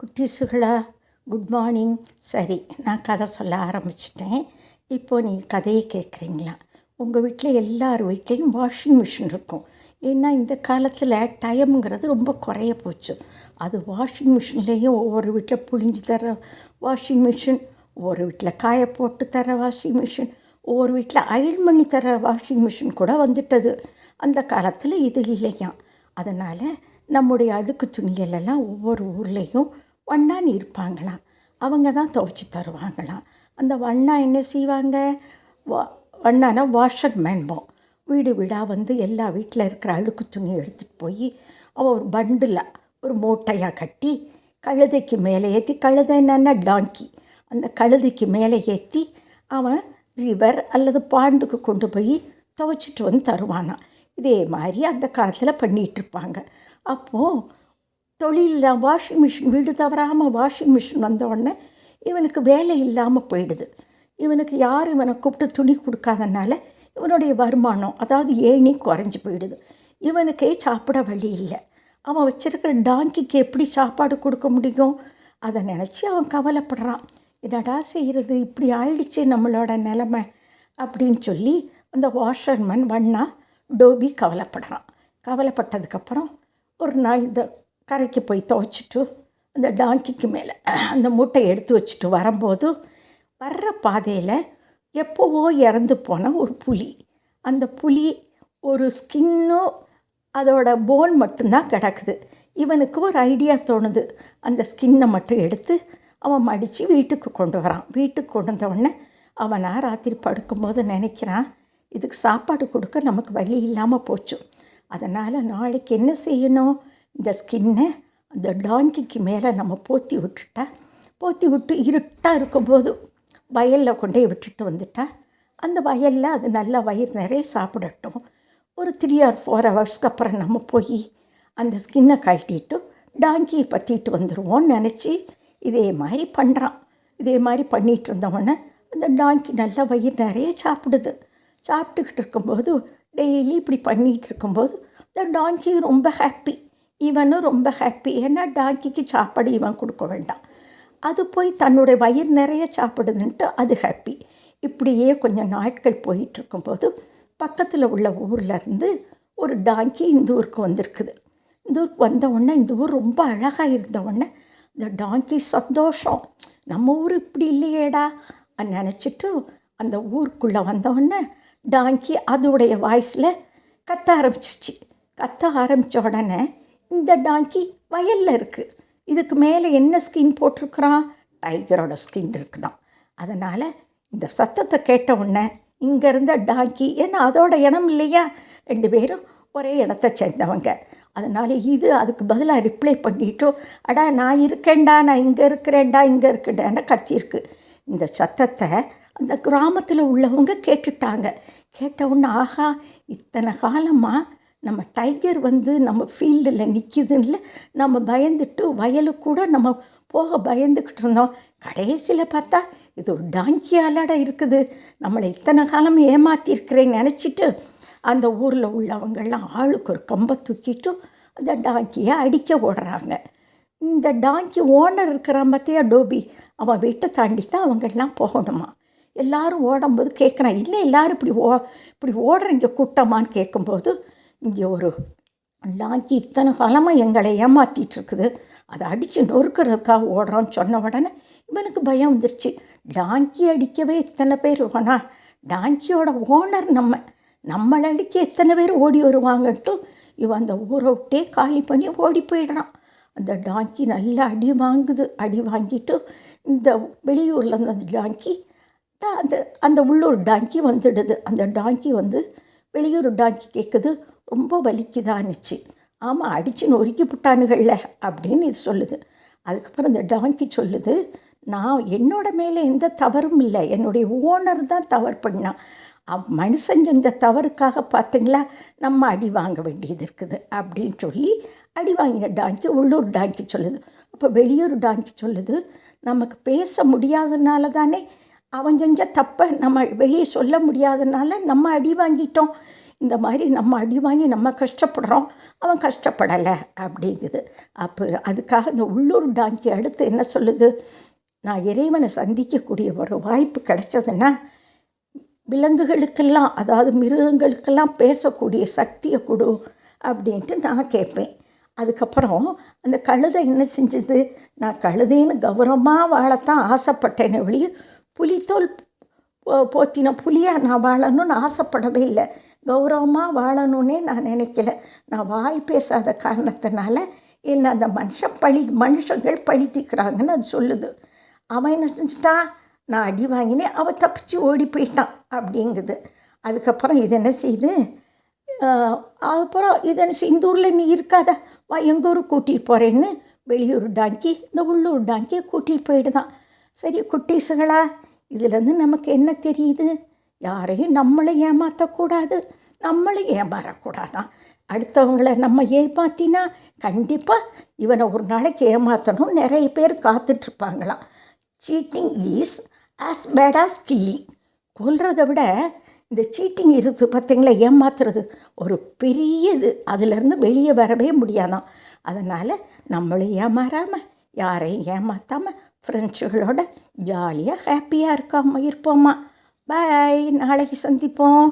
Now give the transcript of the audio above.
குட்டீஸுகளா, good morning. சரி, நான் கதை சொல்ல ஆரம்பிச்சிட்டேன். இப்போது நீங்கள் கதையை கேட்குறீங்களா? உங்கள் வீட்டில் எல்லார் வீட்லேயும் வாஷிங் மிஷின் இருக்கும். ஏன்னா இந்த காலத்தில் டைமுங்கிறது ரொம்ப குறைய போச்சு. அது வாஷிங் மிஷின்லேயும் ஒவ்வொரு வீட்டில் புழிஞ்சு தர வாஷிங் மிஷின், ஒவ்வொரு வீட்டில் காய போட்டு தர வாஷிங் மிஷின், ஒவ்வொரு வீட்டில் அயர்ன் பண்ணி தர வாஷிங் மிஷின் கூட வந்துட்டது. அந்த காலத்தில் இது இல்லையா. அதனால் நம்முடைய அழுக்கு துணிகளெல்லாம் ஒவ்வொரு ஊர்லேயும் வண்ணான்னு இருப்பாங்களாம். அவங்க தான் துவைச்சி தருவாங்களாம். அந்த வண்ணா என்ன செய்வாங்க? வண்ணானா வாஷர் மேன்போம். வீடு வீடாக வந்து எல்லா வீட்டில் இருக்கிற அழுக்கு துணியை எடுத்துகிட்டு போய் அவன் ஒரு பண்டில், ஒரு மூட்டையாக கட்டி கழுதைக்கு மேலே ஏற்றி, கழுதை என்னென்னா டாங்கி, அந்த கழுதைக்கு மேலே ஏற்றி அவன் ரிவர் அல்லது பாண்டுக்கு கொண்டு போய் துவைச்சிட்டு வந்து தருவானான். இதே மாதிரி அந்த காலத்தில் பண்ணிகிட்ருப்பாங்க. அப்போது தொழிலில் வாஷிங் மிஷின், வீடு தவறாமல் வாஷிங் மிஷின் வந்தோடனே இவனுக்கு வேலை இல்லாமல் போயிடுது. இவனுக்கு யார் இவனை கூப்பிட்டு துணி கொடுக்காதனால இவனுடைய வருமானம், அதாவது ஏணி குறைஞ்சி போயிடுது. இவனுக்கே சாப்பிட வழி இல்லை. அவன் வச்சுருக்கிற டாங்கிக்கு எப்படி சாப்பாடு கொடுக்க முடியும்? அதை நினச்சி அவன் கவலைப்படுறான். என்னடா செய்கிறது, இப்படி ஆயிடுச்சு நம்மளோட நிலைமை அப்படின்னு சொல்லி அந்த வாஷர்மேன் வண்ணா டோபி கவலைப்படுறான். கவலைப்பட்டதுக்கப்புறம் ஒரு நாள் இந்த கரைக்கு போய் துவைச்சிட்டு அந்த டாங்கிக்கு மேலே அந்த மூட்டையை எடுத்து வச்சுட்டு வரும்போது வர்ற பாதையில் எப்போவோ இறந்து போன ஒரு புலி, அந்த புலி ஒரு ஸ்கின்னும் அதோட போன் மட்டும்தான் கிடக்குது. இவனுக்கு ஒரு ஐடியா தோணுது. அந்த ஸ்கின்னை மட்டும் எடுத்து அவன் மடித்து வீட்டுக்கு கொண்டு வரான். வீட்டுக்கு கொண்டு வந்தவுடனே அவனா ராத்திரி படுக்கும்போது நினைக்கிறான், இதுக்கு சாப்பாடு கொடுக்க நமக்கு வழி இல்லாமல் போச்சு. அதனால் நாளைக்கு என்ன செய்யணும்? இந்த ஸ்கின்னை அந்த டாங்கிக்கு மேலே நம்ம போற்றி விட்டு இருட்டாக இருக்கும்போது வயலில் கொண்டே விட்டுட்டு வந்துட்டா, அந்த வயலில் அது நல்லா வயிறு நிறைய சாப்பிடட்டும். ஒரு 3 or 4 ஹவர்ஸ்க்கு அப்புறம் நம்ம போய் அந்த ஸ்கின்னை கழட்டிட்டு டாங்கியை பற்றிட்டு வந்துடுவோன்னு நினச்சி இதே மாதிரி பண்ணுறான். இதே மாதிரி பண்ணிகிட்டு இருந்தவொடனே அந்த டாங்கி நல்லா வயிறு நிறைய சாப்பிடுது. சாப்பிட்டுக்கிட்டு இருக்கும்போது டெய்லி இப்படி பண்ணிகிட்டு இருக்கும்போது இந்த டாங்கி ரொம்ப ஹாப்பி, இவனும் ரொம்ப ஹாப்பி. ஏன்னா டாங்கிக்கு சாப்பாடு இவன் கொடுக்க வேண்டாம், அது போய் தன்னுடைய வயிறு நிறைய சாப்பிடுதுன்ட்டு அது ஹாப்பி. இப்படியே கொஞ்சம் நாட்கள் போயிட்டுருக்கும்போது பக்கத்தில் உள்ள ஊர்லேருந்து ஒரு டாங்கி இந்த ஊருக்கு வந்திருக்குது. இந்த ஊருக்கு வந்தவுடனே இந்த ஊர் ரொம்ப அழகாக இருந்தவுடனே இந்த டாங்கி சந்தோஷம், நம்ம ஊர் இப்படி இல்லையேடா நினச்சிட்டு அந்த ஊருக்குள்ளே வந்தவுடனே டாங்கி அதோடைய வாய்ஸில் கத்த ஆரம்பிச்சிச்சு. கத்த ஆரம்பித்த உடனே இந்த டாங்கி வயலில் இருக்குது. இதுக்கு மேலே என்ன ஸ்கின் போட்டிருக்குறான்? டைகரோட ஸ்கின் இருக்குதான். அதனால் இந்த சத்தத்தை கேட்ட உடனே இங்கே இருந்த டாங்கி, ஏன்னா அதோட இனம் இல்லையா, 2 பேரும் ஒரே இடத்த சேர்ந்தவங்க. அதனால் இது அதுக்கு பதிலாக ரிப்ளை பண்ணிட்டோ, அடா நான் இருக்கேன்டா, நான் இங்கே இருக்கிறேன்டான்னு கத்திருக்கு. இந்த சத்தத்தை அந்த கிராமத்தில் உள்ளவங்க கேட்டுட்டாங்க. கேட்டவுடனே ஆஹா, இத்தனை காலமாக நம்ம டைகர் வந்து நம்ம ஃபீல்டில் நிற்கிதுன்னு நம்ம பயந்துட்டு வயலுக்கு கூட நம்ம போக பயந்துக்கிட்டு இருந்தோம். கடைசியில் பார்த்தா இது ஒரு டாங்கியாலடா இருக்குது, நம்மளை இத்தனை காலம் ஏமாற்றிருக்கிறேன்னு நினச்சிட்டு அந்த ஊரில் உள்ளவங்கள்லாம் ஆளுக்கு ஒரு கம்பை தூக்கிட்டு அந்த டாங்கியை அடிக்க ஓடுறாங்க. இந்த டாங்கி ஓனர் இருக்கிறான் பார்த்தியா டோபி, அவன் வீட்டை தாண்டி தான் அவங்கெல்லாம் போகணுமா. எல்லோரும் ஓடும்போது கேட்குறான், இல்லை எல்லோரும் இப்படி ஓடுறீங்க கூட்டமான்னு கேட்கும்போது, இங்கே ஒரு டாங்கி இத்தனை காலமாக எங்களை ஏமாற்றிட்டுருக்குது, அதை அடித்து நொறுக்கிறதுக்காக ஓடுறோன்னு சொன்ன உடனே இவனுக்கு பயம் வந்துருச்சு. டாங்கி அடிக்கவே இத்தனை பேர் வேணா, டாங்கியோட ஓனர் நம்மளை அடிக்க எத்தனை பேர் ஓடி வருவாங்கன்ட்டு இவன் அந்த ஊரை விட்டே காலி பண்ணி ஓடி போயிடுறான். அந்த டாங்கி நல்லா அடி வாங்குது. அடி வாங்கிட்டு இந்த வெளியூரில் அந்த டாங்கி அந்த உள்ளூர் டாங்கி வந்துடுது. அந்த டாங்கி வந்து வெளியூர் டாங்கி கேட்குது, ரொம்ப வலிக்குதான்னுச்சு. ஆமாம், அடித்து நொறுக்கி புட்டானுகளில் அப்படின்னு இது சொல்லுது. அதுக்கப்புறம் இந்த டாங்கி சொல்லுது, நான் என்னோட மேலே எந்த தவறும் இல்லை, என்னுடைய ஓனர் தான் தவறு பண்ணான். மனுஷன் செஞ்ச தவறுக்காக பார்த்திங்களா நம்ம அடி வாங்க வேண்டியது இருக்குது அப்படின்னு சொல்லி அடி வாங்கின டாங்கி உள்ளூர் டாங்கி சொல்லுது. அப்போ வெளியூர் டாங்கி சொல்லுது, நமக்கு பேச முடியாதனால தானே, அவன் செஞ்ச தப்பை நம்ம வெளியே சொல்ல முடியாதனால நம்ம அடி வாங்கிட்டோம். இந்த மாதிரி நம்ம அடி வாங்கி நம்ம கஷ்டப்படுறோம், அவன் கஷ்டப்படலை அப்படிங்குது. அப்போ அதுக்காக இந்த உள்ளூர் டாங்கி அடுத்து என்ன சொல்லுது, நான் இறைவனை சந்திக்கக்கூடிய ஒரு வாய்ப்பு கிடைச்சதுன்னா விலங்குகளுக்கெல்லாம், அதாவது மிருகங்களுக்கெல்லாம் பேசக்கூடிய சக்தியை கொடு அப்படின்ட்டு நான் கேட்பேன். அதுக்கப்புறம் அந்த கழுதை என்ன செஞ்சுது, நான் கழுதைன்னு கௌரவமாக வாழத்தான் ஆசைப்பட்டேனே ஒழிய புலித்தோல் போத்தின புலியாக நான் வாழணும்னு ஆசைப்படவே இல்லை. கௌரவமாக வாழணுன்னே நான் நினைக்கல. நான் வாய் பேசாத காரணத்தினால என்ன அந்த மனுஷங்கள் பழித்திக்கிறாங்கன்னு அது சொல்லுது. அவன் என்ன செஞ்சுட்டான், நான் அடி வாங்கினேன், அவன் தப்பிச்சு ஓடி போயிட்டான் அப்படிங்குது. அதுக்கப்புறம் இது என்ன செய்யுது, அப்புறம் இது என்ன செய்ய, இந்த ஊரில் நீ இருக்காத, வா எங்கள் ஊருக்கு கூட்டிகிட்டு போகிறேன்னு வெளியூர் டாங்கி இந்த உள்ளூர் டாங்கியை கூட்டிகிட்டு போயிடுதான். சரி குட்டீஸுகளா, இதுலேருந்து நமக்கு என்ன தெரியுது, யாரையும் நம்மளை ஏமாற்றக்கூடாது, நம்மளை ஏமாறக்கூடாதான். அடுத்தவங்களை நம்ம ஏமாற்றினா கண்டிப்பாக இவனை ஒரு நாளைக்கு ஏமாற்றணும் நிறைய பேர் காத்துட்ருப்பாங்களாம். Cheating is as bad as killing. கொல்றதை விட இந்த சீட்டிங் இருக்குது பார்த்திங்களா, ஏமாத்துறது ஒரு பெரிய இது, அதிலேருந்து வெளியே வரவே முடியாதான். அதனால் நம்மளும் ஏமாறாமல் யாரையும் ஏமாற்றாமல் ஃப்ரெண்ட்ஸுகளோட ஜாலியாக ஹாப்பியாக இருப்போம்மா. பாய், நாளைக்கு சந்திப்போம்.